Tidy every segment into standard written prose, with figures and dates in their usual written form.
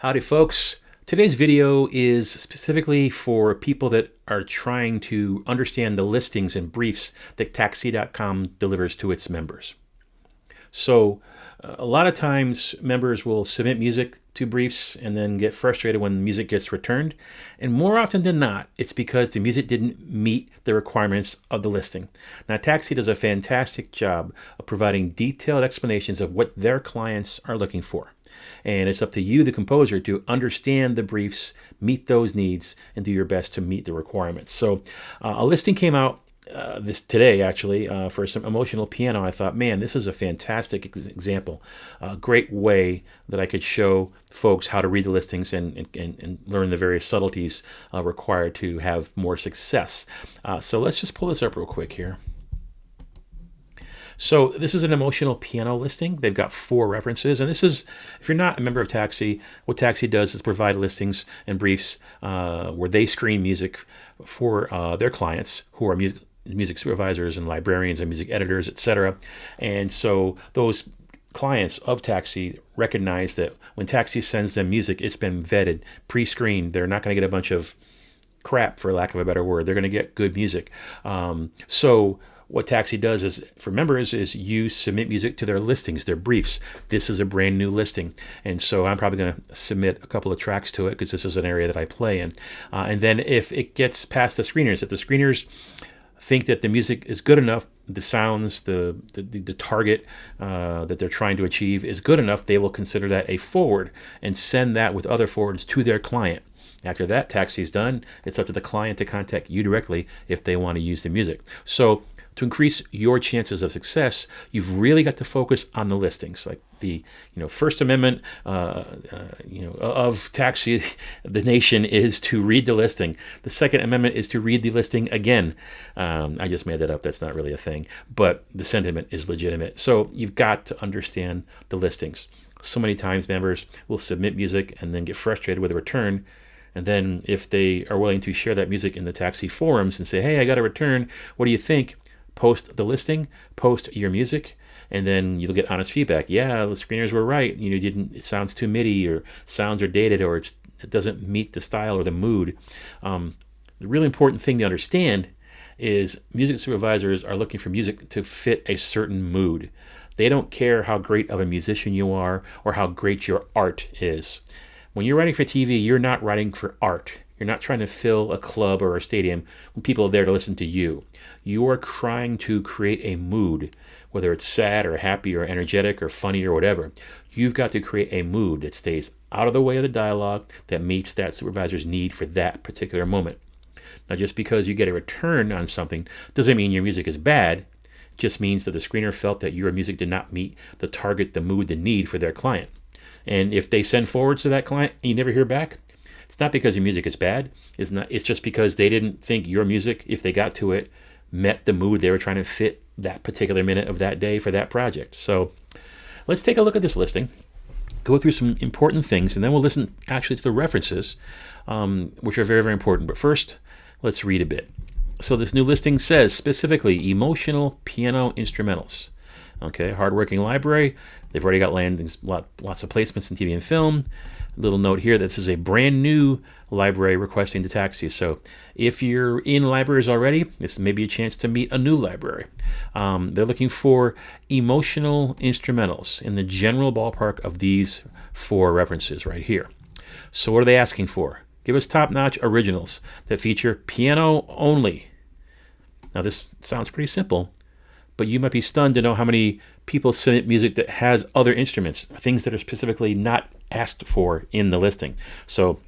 Howdy folks. Today's video is specifically for people that are trying to understand the listings and briefs that Taxi.com delivers to its members. So a lot of times members will submit music to briefs and then get frustrated when the music gets returned. And more often than not, it's because the music didn't meet the requirements of the listing. Now, Taxi does a fantastic job of providing detailed explanations of what their clients are looking for. And it's up to you, the composer, to understand the briefs, meet those needs, and do your best to meet the requirements. So a listing came out this today, actually, for some emotional piano. I thought, man, this is a fantastic example, a great way that I could show folks how to read the listings and learn the various subtleties required to have more success. So let's just pull this up real quick here. So this is an emotional piano listing. They've got 4 references. And this is, if you're not a member of Taxi, what Taxi does is provide listings and briefs where they screen music for their clients who are music supervisors and librarians and music editors, etc. And so those clients of Taxi recognize that when Taxi sends them music, it's been vetted, pre-screened. They're not going to get a bunch of crap, for lack of a better word. They're going to get good music. So what Taxi does is, for members, is you submit music to their listings, their briefs. This is a brand new listing. And so I'm probably going to submit a couple of tracks to it because this is an area that I play in. And then if it gets past the screeners, if the screeners think that the music is good enough, the sounds, the target that they're trying to achieve is good enough, they will consider that a forward and send that with other forwards to their client. After that, Taxi's done. It's up to the client to contact you directly if they want to use the music. So to increase your chances of success, you've really got to focus on the listings, like the First Amendment of Taxi, the nation, is to read the listing. The Second Amendment is to read the listing again. I just made that up. That's not really a thing, but the sentiment is legitimate. So you've got to understand the listings. So many times members will submit music and then get frustrated with a return. And then if they are willing to share that music in the Taxi forums and say, hey, I got a return, what do you think? Post the listing, post your music, and then you'll get honest feedback. Yeah, the screeners were right. It sounds too MIDI, or sounds are dated, or it doesn't meet the style or the mood. The really important thing to understand is music supervisors are looking for music to fit a certain mood. They don't care how great of a musician you are or how great your art is. When you're writing for TV, you're not writing for art. You're not trying to fill a club or a stadium when people are there to listen to you. You are trying to create a mood, whether it's sad or happy or energetic or funny or whatever. You've got to create a mood that stays out of the way of the dialogue, that meets that supervisor's need for that particular moment. Now, just because you get a return on something doesn't mean your music is bad. It just means that the screener felt that your music did not meet the target, the mood, the need for their client. And if they send forwards to that client and you never hear back, it's not because your music is bad. It's just because they didn't think your music, if they got to it, met the mood they were trying to fit that particular minute of that day for that project. So let's take a look at this listing, go through some important things, and then we'll listen actually to the references, which are very, very important. But first, let's read a bit. So this new listing says specifically emotional piano instrumentals. Okay, hardworking library. They've already got landings, lots of placements in TV and film. Little note here, this is a brand new library requesting the Taxi. So if you're in libraries already, this may be a chance to meet a new library. They're looking for emotional instrumentals in the general ballpark of these 4 references right here. So what are they asking for? Give us top-notch originals that feature piano only. Now this sounds pretty simple, but you might be stunned to know how many people submit music that has other instruments, things that are specifically not asked for in the listing. So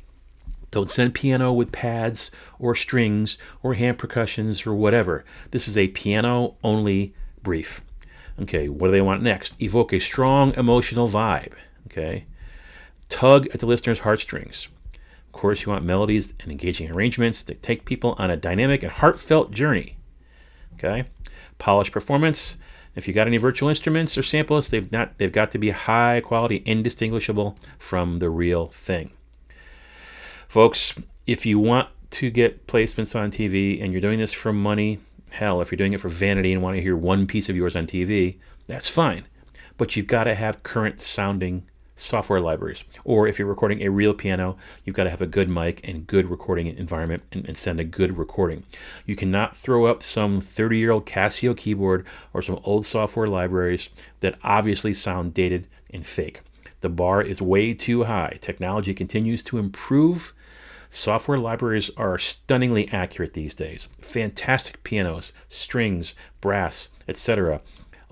don't send piano with pads or strings or hand percussions or whatever. This is a piano-only brief. Okay, what do they want next? Evoke a strong emotional vibe. Okay, tug at the listener's heartstrings. Of course, you want melodies and engaging arrangements that take people on a dynamic and heartfelt journey. Okay, polished performance. If you got any virtual instruments or samples, they've got to be high quality, indistinguishable from the real thing. Folks, if you want to get placements on TV and you're doing this for money, hell, if you're doing it for vanity and want to hear one piece of yours on TV, that's fine. But you've got to have current sounding software libraries. Or if you're recording a real piano, you've got to have a good mic and good recording environment and send a good recording. You cannot throw up some 30-year-old Casio keyboard or some old software libraries that obviously sound dated and fake. The bar is way too high. Technology continues to improve. Software libraries are stunningly accurate these days. Fantastic pianos, strings, brass, etc.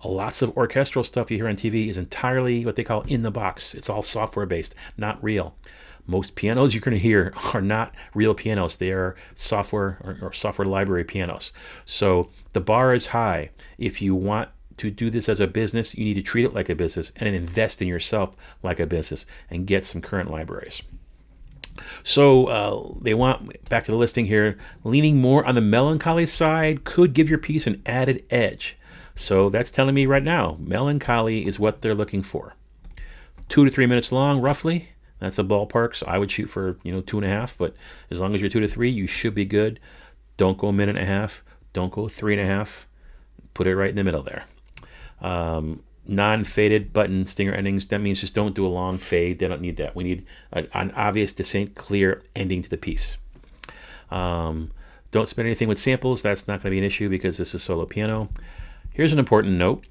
Lots of orchestral stuff you hear on TV is entirely what they call in the box. It's all software based, not real. Most pianos you're going to hear are not real pianos. They are software or software library pianos. So the bar is high. If you want to do this as a business, you need to treat it like a business and invest in yourself like a business and get some current libraries. So they want, back to the listing here, leaning more on the melancholy side could give your piece an added edge. So that's telling me right now, melancholy is what they're looking for. 2 to 3 minutes long, roughly. That's a ballpark. So I would shoot for 2.5, but as long as you're 2 to 3, you should be good. Don't go 1.5. Don't go 3.5. Put it right in the middle there. Non-faded button stinger endings. That means just don't do a long fade. They don't need that. We need an obvious, distinct, clear ending to the piece. Don't spend anything with samples. That's not going to be an issue because this is solo piano. Here's an important note.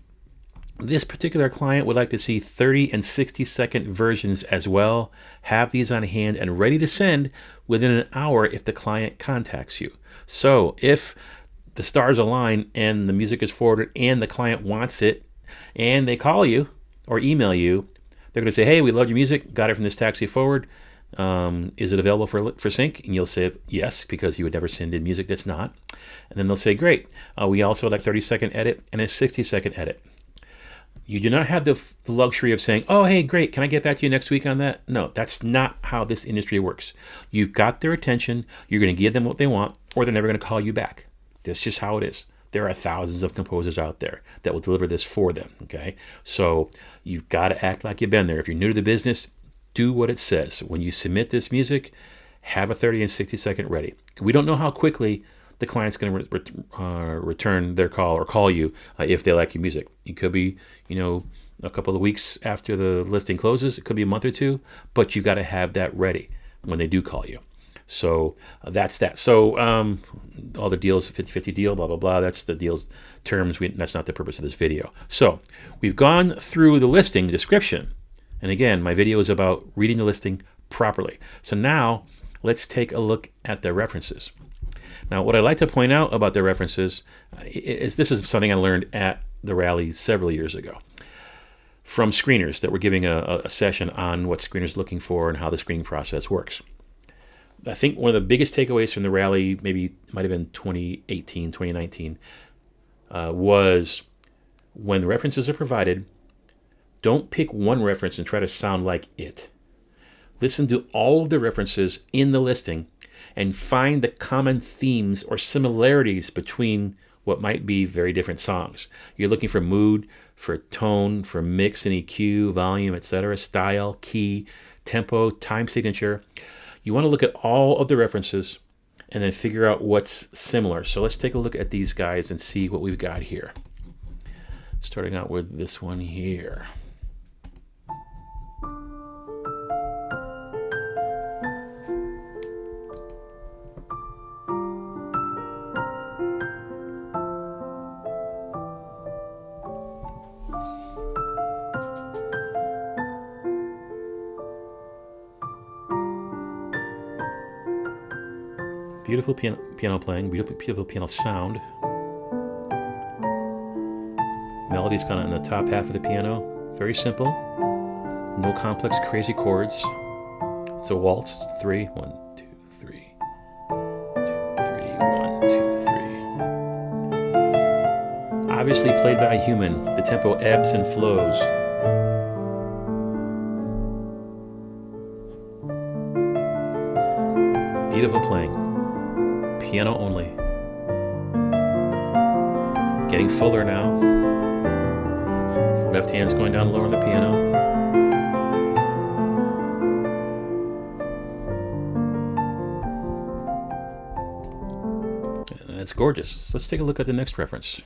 This particular client would like to see 30 and 60-second versions as well. Have these on hand and ready to send within an hour if the client contacts you. So if the stars align and the music is forwarded and the client wants it and they call you or email you, they're going to say, hey, we love your music, got it from this taxi forward. Is it available for sync? And you'll say yes, because you would never send in music that's not. And then they'll say, great. We also would like 30-second edit and a 60-second edit. You do not have the luxury of saying, oh, hey, great, can I get back to you next week on that? No, that's not how this industry works. You've got their attention. You're going to give them what they want, or they're never going to call you back. That's just how it is. There are thousands of composers out there that will deliver this for them, okay? So you've got to act like you've been there. If you're new to the business, do what it says. When you submit this music, have a 30 and 60-second ready. We don't know how quickly the client's going to return their call or call you if they like your music. It could be, a couple of weeks after the listing closes. It could be a month or two, but you got to have that ready when they do call you. So that's that. So all the deals, 50-50 deal, blah, blah, blah. That's the deal's terms. That's not the purpose of this video. So we've gone through the listing description. And again, my video is about reading the listing properly. So now let's take a look at the references. Now, what I'd like to point out about the references is this is something I learned at the rally several years ago from screeners that were giving a session on what screeners are looking for and how the screening process works. I think one of the biggest takeaways from the rally, maybe it might have been 2018, 2019, was when the references are provided, don't pick one reference and try to sound like it. Listen to all of the references in the listing and find the common themes or similarities between what might be very different songs. You're looking for mood, for tone, for mix and EQ, volume, etc., style, key, tempo, time signature. You want to look at all of the references and then figure out what's similar. So let's take a look at these guys and see what we've got here. Starting out with this one here. Beautiful piano playing, beautiful piano sound. Melody's kind of in the top half of the piano. Very simple. No complex, crazy chords. It's a waltz. 3, 1, 2, 3. 2, 3, 1, 2, 3. Obviously played by a human. The tempo ebbs and flows. Beautiful playing. Piano only. Getting fuller now. Left hand's going down lower on the piano. That's gorgeous. Let's take a look at the next reference.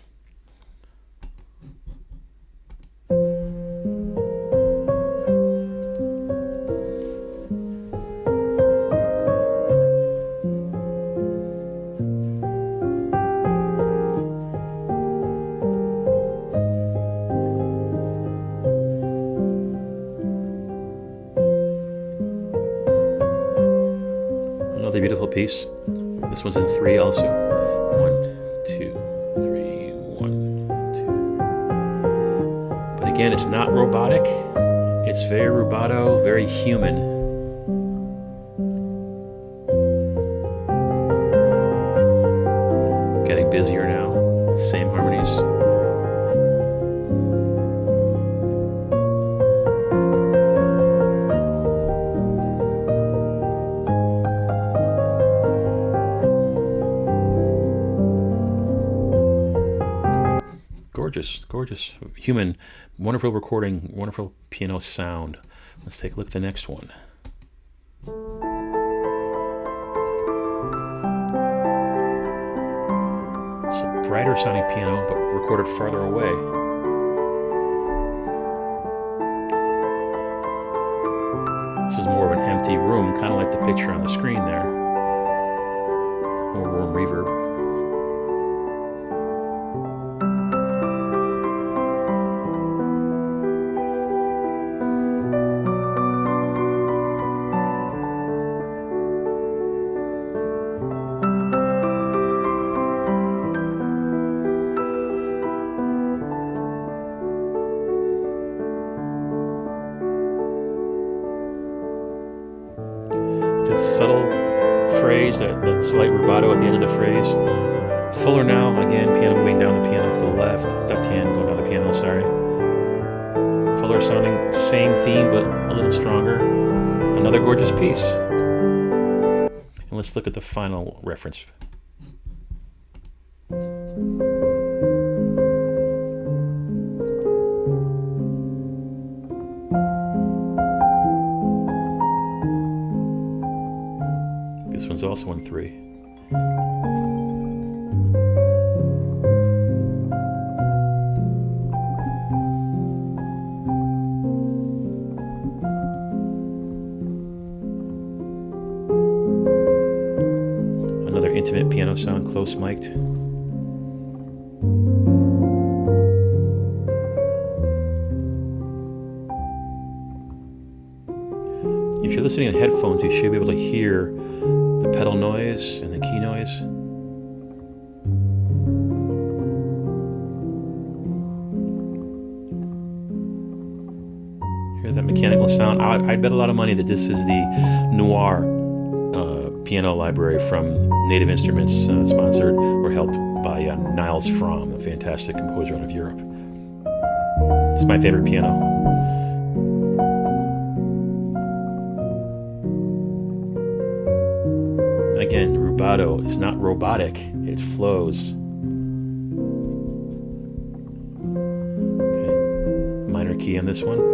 lovely, beautiful piece. This one's in 3 also. 1, 2, 3, 1, 2. But again, it's not robotic. It's very rubato, very human. Getting busier now. Same harmonies. Gorgeous, gorgeous, human, wonderful recording, wonderful piano sound. Let's take a look at the next one. It's a brighter sounding piano, but recorded farther away. This is more of an empty room, kind of like the picture on the screen there. More warm reverb. That subtle phrase, that slight rubato at the end of the phrase. Fuller now, again, piano moving down the piano to the left hand going down the piano, sorry. Fuller sounding, same theme, but a little stronger. Another gorgeous piece. And let's look at the final reference. This one's also in 3. Another intimate piano sound, close mic'd. If you're listening in headphones, you should be able to hear the pedal noise and the key noise. Hear that mechanical sound? I'd bet a lot of money that this is the Noir piano library from Native Instruments, sponsored or helped by Niles Fromm, a fantastic composer out of Europe. It's my favorite piano. Again, rubato. It's not robotic. It flows. Okay. Minor key on this one.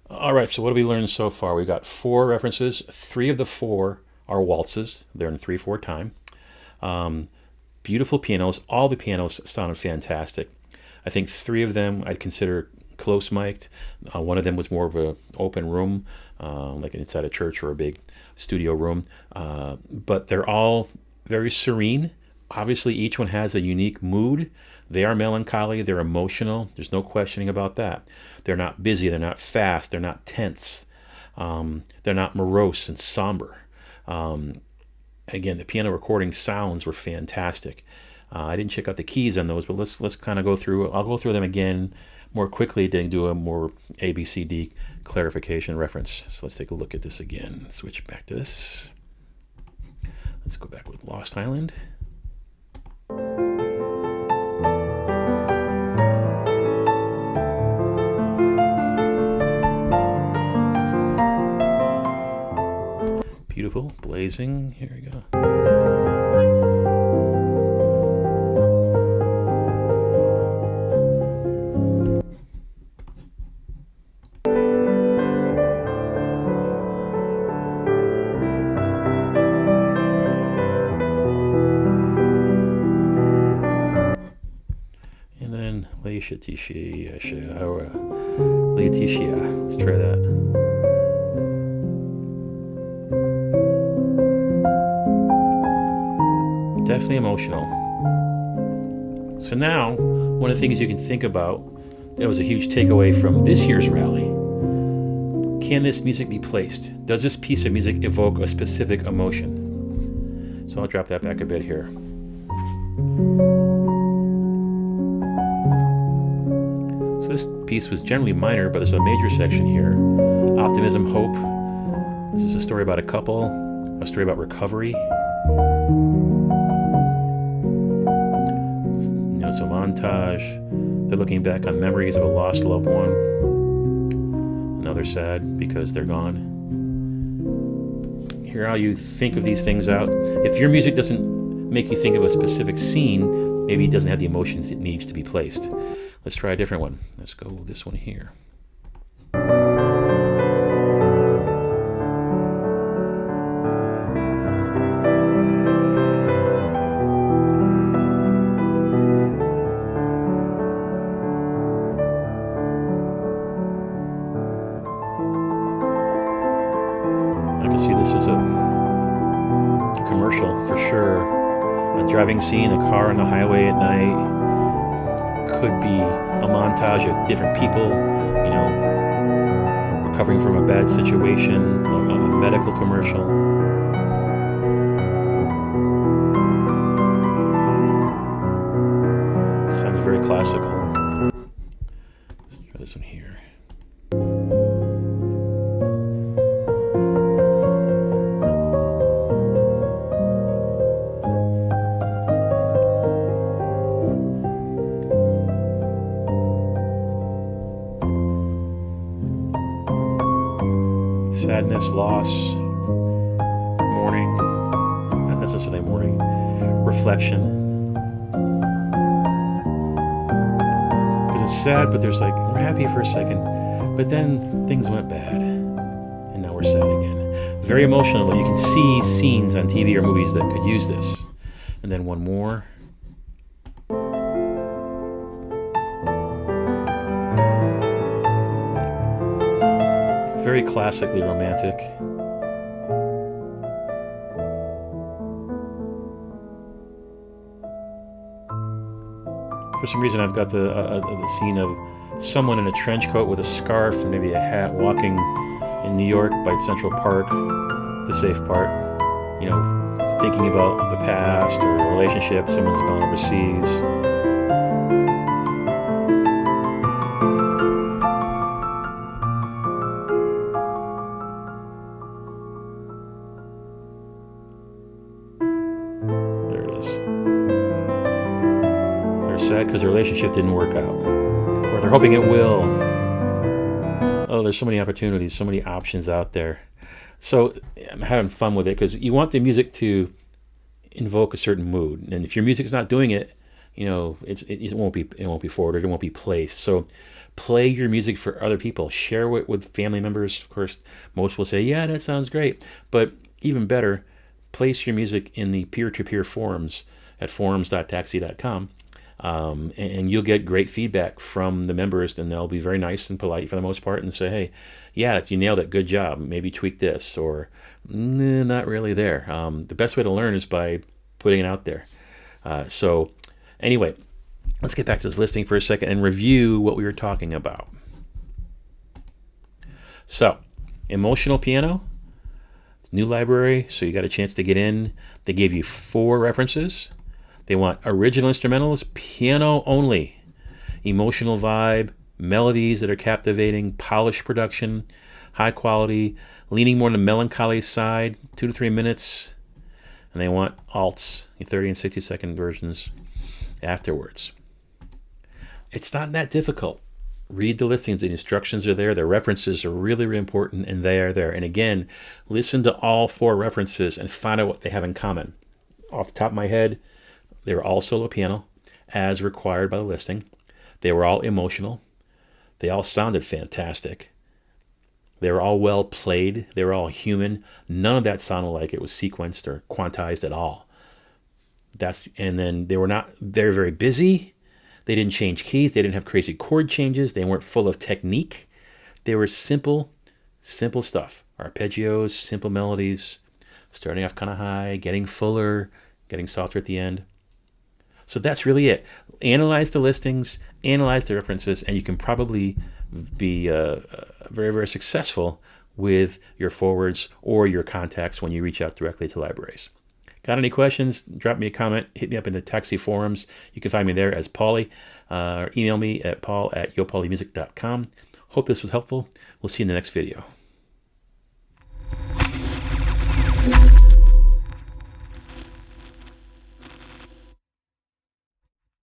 All right, so what have we learned so far? We've got 4 references. 3 of the 4 are waltzes. They're in 3/4 time. Beautiful pianos. All the pianos sounded fantastic. I think 3 of them I'd consider close mic'd. One of them was more of an open room, like inside a church or a big studio room. But they're all very serene. Obviously, each one has a unique mood. They are melancholy. They're emotional. There's no questioning about that. They're not busy. They're not fast. They're not tense. They're not morose and somber. Again, the piano recording sounds were fantastic. I didn't check out the keys on those, but let's kind of go through. I'll go through them again more quickly to do a more ABCD clarification reference. So let's take a look at this again. Switch back to this. Let's go back with Lost Island. Beautiful, blazing. Here we go. And then Laetitia. Let's try that. Definitely emotional. So now, one of the things you can think about that was a huge takeaway from this year's rally, Can this music be placed? Does this piece of music evoke a specific emotion? So I'll drop that back a bit here. So this piece was generally minor, but there's a major section here. Optimism, hope. This is a story about a couple, a story about recovery. It's a montage. They're looking back on memories of a lost loved one. Now they're sad because they're gone. Hear how you think of these things out. If your music doesn't make you think of a specific scene, maybe it doesn't have the emotions it needs to be placed. Let's try a different one. Let's go with this one here. I can see this as a commercial for sure. A driving scene, a car on the highway at night. Could be a montage of different people, recovering from a bad situation, a medical commercial. Sounds very classical. Let's try this one here. Sadness, loss, mourning, not necessarily mourning, reflection. Because it's sad, but there's we're happy for a second, but then things went bad, and now we're sad again. Very emotional, though. You can see scenes on TV or movies that could use this. And then one more. Very classically romantic. For some reason, I've got the scene of someone in a trench coat with a scarf and maybe a hat walking in New York by Central Park, the safe part, thinking about the past or a relationship, someone's gone overseas. Sad because the relationship didn't work out, or they're hoping it will. Oh, there's so many opportunities, so many options out there. So I'm having fun with it because you want the music to invoke a certain mood, and if your music's not doing it, it won't be forwarded, it won't be placed. So play your music for other people, share it with family members. Of course, most will say, "Yeah, that sounds great," but even better, place your music in the peer-to-peer forums at forums.taxi.com. And you'll get great feedback from the members, and they'll be very nice and polite for the most part and say, "Hey, yeah, you nailed it, good job, maybe tweak this," or not really there. The best way to learn is by putting it out there. So anyway, let's get back to this listing for a second and review what we were talking about. So, emotional piano, new library, so you got a chance to get in. They gave you 4 references. They want original instrumentals, piano only, emotional vibe, melodies that are captivating, polished production, high quality, leaning more on the melancholy side, 2 to 3 minutes. And they want alts, 30 and 60-second versions afterwards. It's not that difficult. Read the listings. The instructions are there. The references are really, really important, and they are there. And again, listen to all 4 references and find out what they have in common. Off the top of my head, they were all solo piano, as required by the listing. They were all emotional. They all sounded fantastic. They were all well played. They were all human. None of that sounded like it was sequenced or quantized at all. And then they were not very, very busy. They didn't change keys. They didn't have crazy chord changes. They weren't full of technique. They were simple stuff. Arpeggios, simple melodies, starting off kind of high, getting fuller, getting softer at the end. So that's really it. Analyze the listings, analyze the references, and you can probably be very, very successful with your forwards or your contacts when you reach out directly to libraries. Got any questions? Drop me a comment. Hit me up in the Taxi forums. You can find me there as Pauly, or email me at paul@yopaulymusic.com. Hope this was helpful. We'll see you in the next video.